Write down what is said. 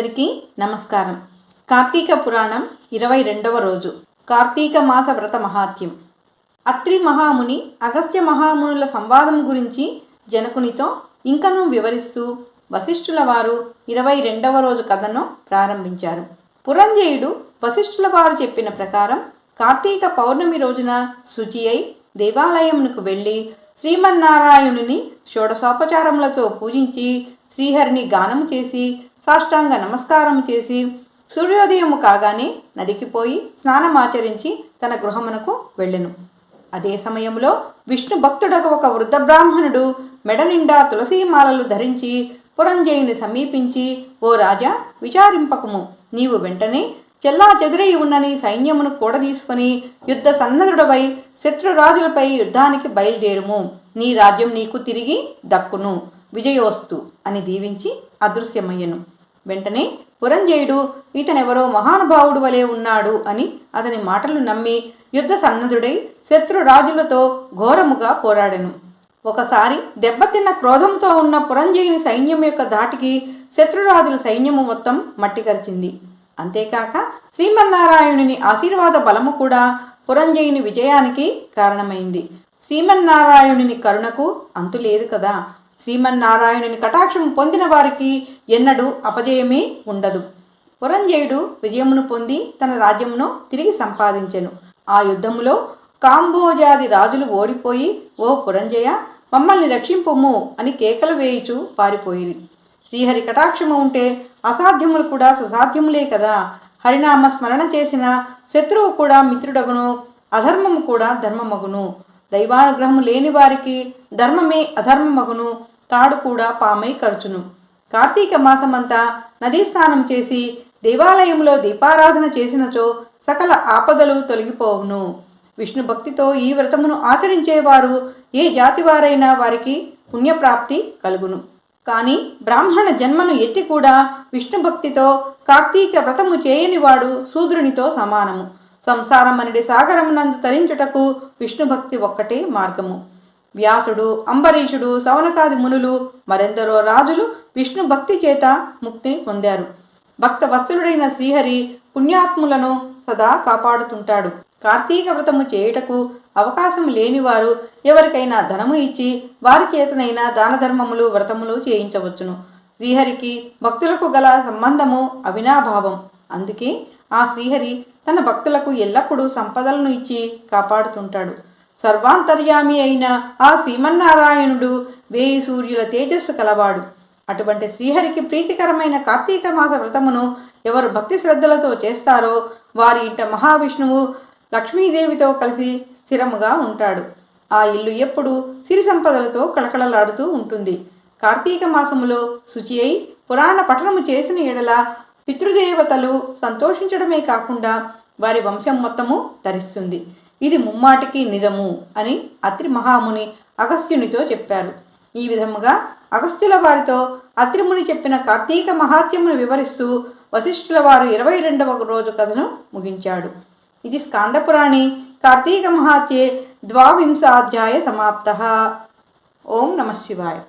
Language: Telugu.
అందరికీ నమస్కారం. కార్తీక పురాణం 22వ రోజు. కార్తీక మాస వ్రత మహాత్యం. అత్రి మహాముని అగస్త్య మహామునుల సంవాదం గురించి జనకునితో ఇంకనూ వివరిస్తూ వశిష్ఠుల వారు 22వ రోజు కథను ప్రారంభించారు. పురంజయుడు వశిష్ఠుల వారు చెప్పిన ప్రకారం కార్తీక పౌర్ణమి రోజున శుచి అయి దేవాలయమునకు వెళ్ళి శ్రీమన్నారాయణుని షోడశోపచారములతో పూజించి శ్రీహరిని గానము చేసి సాష్టాంగ నమస్కారము చేసి సూర్యోదయము కాగానే నదికి పోయి స్నానమాచరించి తన గృహమునకు వెళ్ళెను. అదే సమయంలో విష్ణు భక్తుడకు ఒక వృద్ధ బ్రాహ్మణుడు మెడ నిండా తులసీమాలలు ధరించి పురంజయుని సమీపించి, ఓ రాజా, విచారింపకము, నీవు వెంటనే చెల్లా చెదురై ఉన్నని సైన్యమును కూడదీసుకొని యుద్ధ సన్నద్ధుడవై శత్రురాజులపై యుద్ధానికి బయలుదేరుము. నీ రాజ్యం నీకు తిరిగి దక్కును, విజయోస్తు అని దీవించి అదృశ్యమయ్యను. వెంటనే పురంజయుడు ఇతనెవరో మహానుభావుడు వలె ఉన్నాడు అని అతని మాటలు నమ్మి యుద్ధ సన్నద్ధుడై శత్రురాజులతో ఘోరముగా పోరాడెను. ఒకసారి దెబ్బతిన్న క్రోధంతో ఉన్న పురంజయుని సైన్యం యొక్క ధాటికి శత్రురాజుల సైన్యము మొత్తం మట్టికరిచింది. అంతేకాక శ్రీమన్నారాయణుని ఆశీర్వాద బలము కూడా పురంజయుని విజయానికి కారణమైంది. శ్రీమన్నారాయణుని కరుణకు అంతులేదు కదా. శ్రీమన్నారాయణుని కటాక్షం పొందిన వారికి ఎన్నడూ అపజయమే ఉండదు. పురంజయుడు విజయమును పొంది తన రాజ్యమును తిరిగి సంపాదించెను. ఆ యుద్ధములో కాంబోజాది రాజులు ఓడిపోయి, ఓ పురంజయ, మమ్మల్ని రక్షింపుము అని కేకలు వేయుచు పారిపోయిరి. శ్రీహరి కటాక్షము ఉంటే అసాధ్యములు కూడా సుసాధ్యములే కదా. హరినామ స్మరణ చేసిన శత్రువు కూడా మిత్రుడగును, అధర్మము కూడా ధర్మమగును. దైవానుగ్రహము లేని వారికి ధర్మమే అధర్మమగును, తాడు కూడా పామై ఖర్చును. కార్తీక మాసమంతా నదీ స్నానం చేసి దేవాలయంలో దీపారాధన చేసినచో సకల ఆపదలు తొలగిపోవును. విష్ణు భక్తితో ఈ వ్రతమును ఆచరించేవారు ఏ జాతివారైనా వారికి పుణ్యప్రాప్తి కలుగును. కానీ బ్రాహ్మణ జన్మను ఎత్తి కూడా విష్ణు భక్తితో కార్తీక వ్రతము చేయనివాడు శూద్రునితో సమానము. సంసారమనడి సాగరమునందు తరించుటకు విష్ణుభక్తి ఒక్కటే మార్గము. వ్యాసుడు, అంబరీషుడు, సౌనకాది మునులు, మరెందరో రాజులు విష్ణు భక్తి చేత ముక్తి పొందారు. భక్త వత్సలుడైన శ్రీహరి పుణ్యాత్ములను సదా కాపాడుతుంటాడు. కార్తీక వ్రతము చేయుటకు అవకాశం లేనివారు ఎవరికైనా ధనము ఇచ్చి వారి చేతనైనా దాన ధర్మములు వ్రతములు చేయించవచ్చును. శ్రీహరికి భక్తులకు గల సంబంధము అవినాభావం. అందుకే ఆ శ్రీహరి తన భక్తులకు ఎల్లప్పుడూ సంపదలను ఇచ్చి కాపాడుతుంటాడు. సర్వాంతర్యామి అయిన ఆ శ్రీమన్నారాయణుడు 1000 సూర్యుల తేజస్సు కలవాడు. అటువంటి శ్రీహరికి ప్రీతికరమైన కార్తీక మాస వ్రతమును ఎవరు భక్తి శ్రద్ధలతో చేస్తారో వారి ఇంట మహావిష్ణువు లక్ష్మీదేవితో కలిసి స్థిరముగా ఉంటాడు. ఆ ఇల్లు ఎప్పుడు సిరి సంపదలతో కళకళలాడుతూ ఉంటుంది. కార్తీక మాసములో శుచి అయి పురాణ పఠనము చేసిన ఎడల పితృదేవతలు సంతోషించడమే కాకుండా వారి వంశం మొత్తము తరిస్తుంది. ఇది ముమ్మాటికి నిజము అని అత్రి మహాముని అగస్త్యునితో చెప్పారు. ఈ విధముగా అగస్త్యుల వారితో అత్రిముని చెప్పిన కార్తీక మహాత్యమును వివరిస్తూ వశిష్ఠుల వారు 22వ రోజు కథను ముగించాడు. ఇది స్కాందపురాణి కార్తీక మహాత్యే 22వ అధ్యాయ సమాప్తః. ఓం నమః శివాయ.